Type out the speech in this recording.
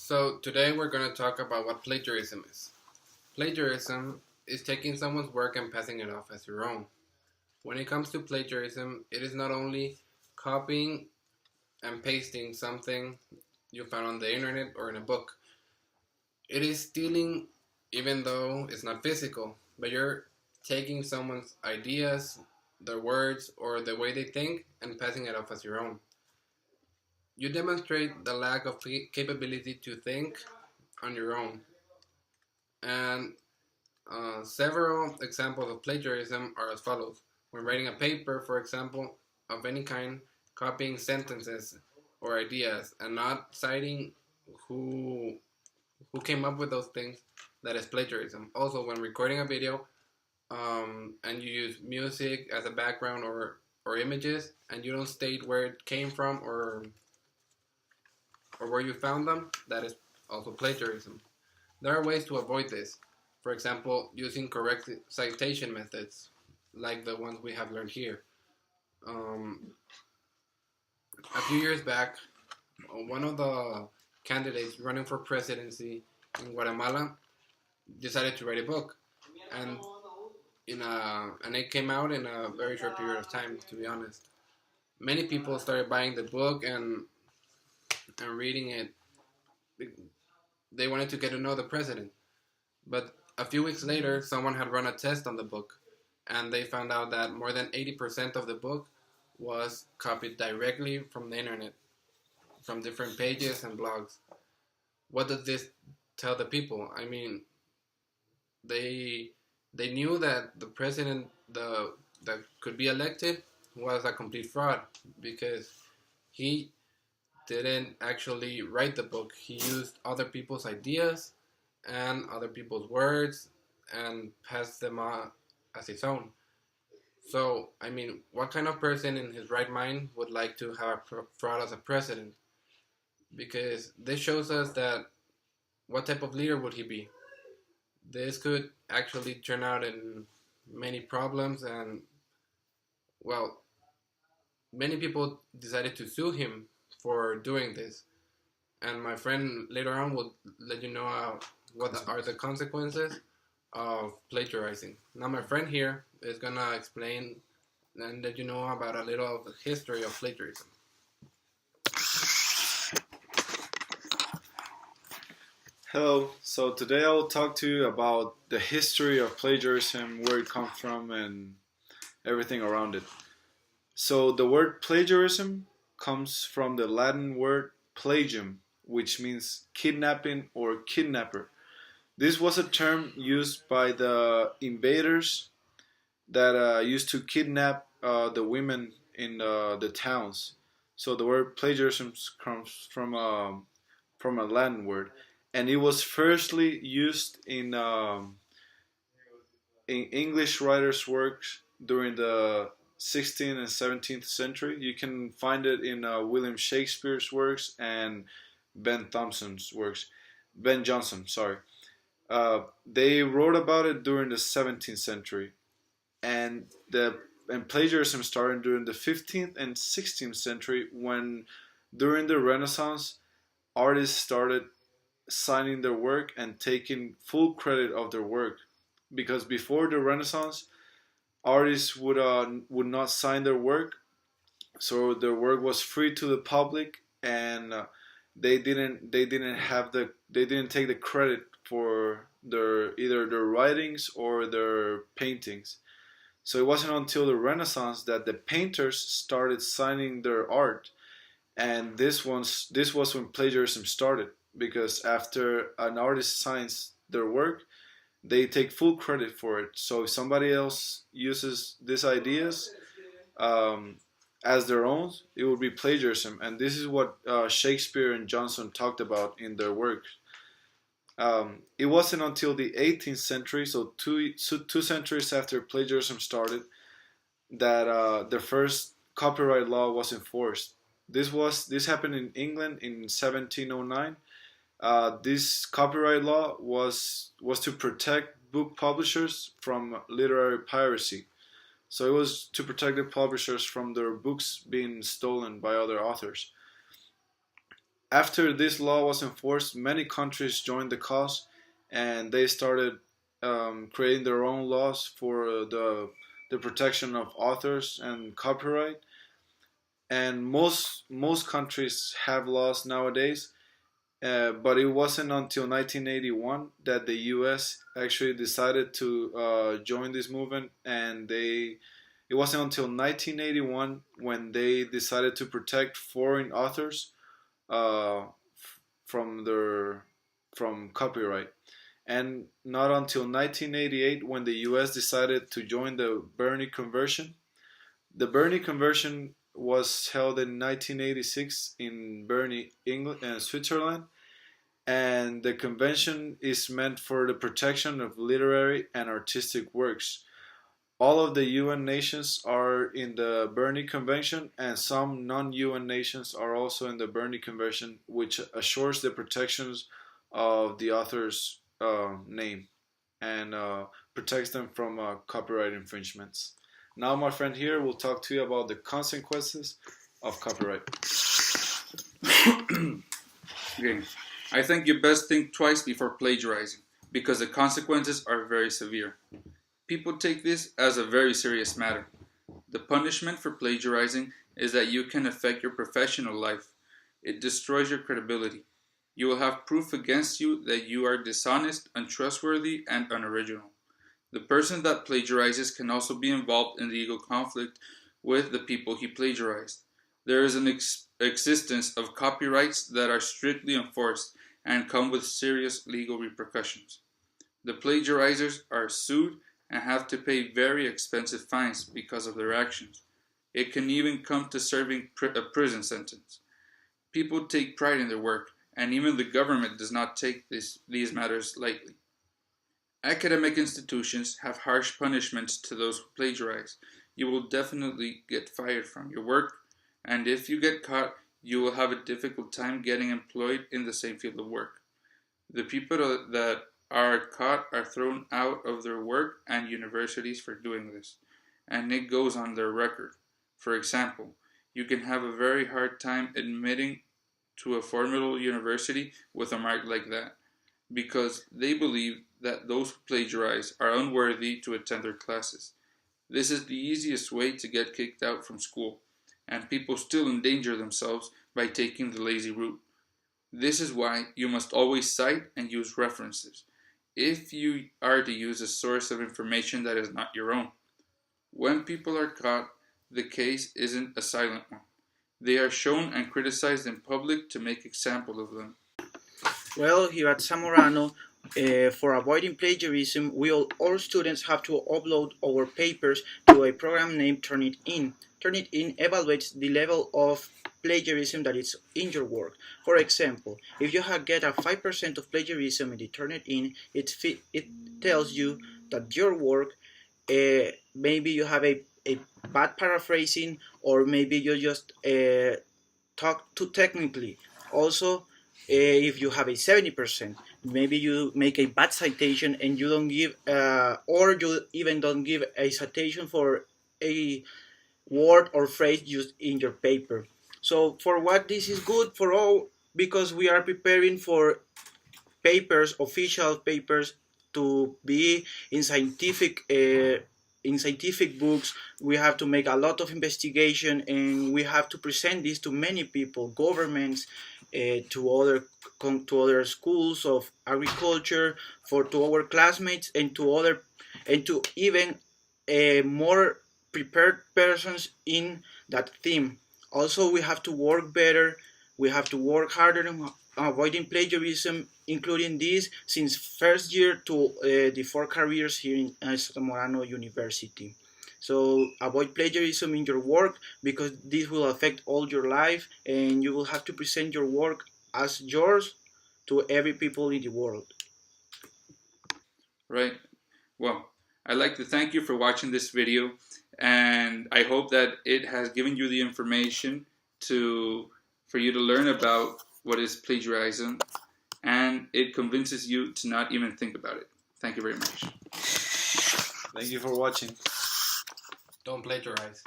So today we're going to talk about what plagiarism is. Plagiarism is taking someone's work and passing it off as your own. When it comes to plagiarism, it is not only copying and pasting something you found on the internet or in a book. It is stealing even though it's not physical, but you're taking someone's ideas, their words, or the way they think and passing it off as your own. You demonstrate the lack of capability to think on your own. And several examples of plagiarism are as follows. When writing a paper, for example, of any kind, copying sentences or ideas and not citing who came up with those things, that is plagiarism. Also, when recording a video and you use music as a background or images and you don't state where it came from or where you found them, that is also plagiarism. There are ways to avoid this. For example, using correct citation methods, like the ones we have learned here. A few years back, one of the candidates running for presidency in Guatemala decided to write a book, and it came out in a very short period of time. To be honest, many people started buying the book and reading it. They wanted to get to know the president, but a few weeks later, someone had run a test on the book, and they found out that more than 80% of the book was copied directly from the internet, from different pages and blogs. What does this tell the people? I mean, they knew that the president that could be elected was a complete fraud because he didn't actually write the book. He used other people's ideas and other people's words and passed them on as his own. So, I mean, what kind of person in his right mind would like to have a fraud as a president? Because this shows us that what type of leader would he be? This could actually turn out in many problems, and, well, many people decided to sue him for doing this. And my friend later on will let you know what are the consequences of plagiarizing. Now my friend here is going to explain and let you know about a little of the history of plagiarism. Hello, so today I will talk to you about the history of plagiarism, where it comes from and everything around it. So the word plagiarism comes from the Latin word plagium, which means kidnapping or kidnapper. This was a term used by the invaders that used to kidnap the women in the towns. So the word plagiarism comes from a Latin word, and it was firstly used in English writers' works during the 16th and 17th century. You can find it in William Shakespeare's works and Ben Jonson, sorry. They wrote about it during the 17th century, and plagiarism started during the 15th and 16th century, when during the Renaissance artists started signing their work and taking full credit of their work. Because before the Renaissance, artists would not sign their work, so their work was free to the public, and they didn't take the credit for either their writings or their paintings. So it wasn't until the Renaissance that the painters started signing their art, and this was when plagiarism started, because after an artist signs their work, they take full credit for it. So if somebody else uses these ideas as their own, it would be plagiarism. And this is what Shakespeare and Jonson talked about in their works. It wasn't until the 18th century, so two centuries after plagiarism started, that the first copyright law was enforced. This happened in England in 1709. This copyright law was to protect book publishers from literary piracy. So it was to protect the publishers from their books being stolen by other authors. After this law was enforced, many countries joined the cause, and they started creating their own laws for the protection of authors and copyright. And most countries have laws nowadays, but it wasn't until 1981 that the U.S. actually decided to join this movement, and it wasn't until 1981 when they decided to protect foreign authors uh, from their from copyright, and not until 1988 when the U.S. decided to join the Berne Convention. The Berne Convention was held in 1986 in Berne, England, Switzerland, and the convention is meant for the protection of literary and artistic works. All of the UN nations are in the Berne Convention, and some non-UN nations are also in the Berne Convention, which assures the protections of the author's name and protects them from copyright infringements. Now, my friend here will talk to you about the consequences of copyright. Okay. I think you best think twice before plagiarizing, because the consequences are very severe. People take this as a very serious matter. The punishment for plagiarizing is that you can affect your professional life. It destroys your credibility. You will have proof against you that you are dishonest, untrustworthy, and unoriginal. The person that plagiarizes can also be involved in legal conflict with the people he plagiarized. There is an existence of copyrights that are strictly enforced and come with serious legal repercussions. The plagiarizers are sued and have to pay very expensive fines because of their actions. It can even come to serving a prison sentence. People take pride in their work, and even the government does not take these matters lightly. Academic institutions have harsh punishments to those who plagiarize. You will definitely get fired from your work, and if you get caught, you will have a difficult time getting employed in the same field of work. The people that are caught are thrown out of their work and universities for doing this, and it goes on their record. For example, you can have a very hard time admitting to a formidable university with a mark like that, because they believe that those who plagiarize are unworthy to attend their classes. This is the easiest way to get kicked out from school, and people still endanger themselves by taking the lazy route. This is why you must always cite and use references, if you are to use a source of information that is not your own. When people are caught, the case isn't a silent one. They are shown and criticized in public to make example of them. Well, here at Zamorano, for avoiding plagiarism, all students have to upload our papers to a program named Turnitin. Turnitin evaluates the level of plagiarism that is in your work. For example, if you get a 5% of plagiarism in the Turnitin, it tells you that your work, maybe you have a bad paraphrasing, or maybe you just talk too technically. Also, if you have a 70%, maybe you make a bad citation and you don't give, or you even don't give a citation for a word or phrase used in your paper. So for what this is good for all, because we are preparing for papers, official papers, to be in scientific books. We have to make a lot of investigation, and we have to present this to many people, governments, to other schools of agriculture, to our classmates, and to even more prepared persons in that theme. Also, we have to work better. We have to work harder on avoiding plagiarism, including this since first year to the 4 careers here in Zamorano University. So avoid plagiarism in your work, because this will affect all your life, and you will have to present your work as yours to every people in the world. Right. Well, I'd like to thank you for watching this video, and I hope that it has given you the information for you to learn about what is plagiarism, and it convinces you to not even think about it. Thank you very much. Thank you for watching. Don't plagiarize.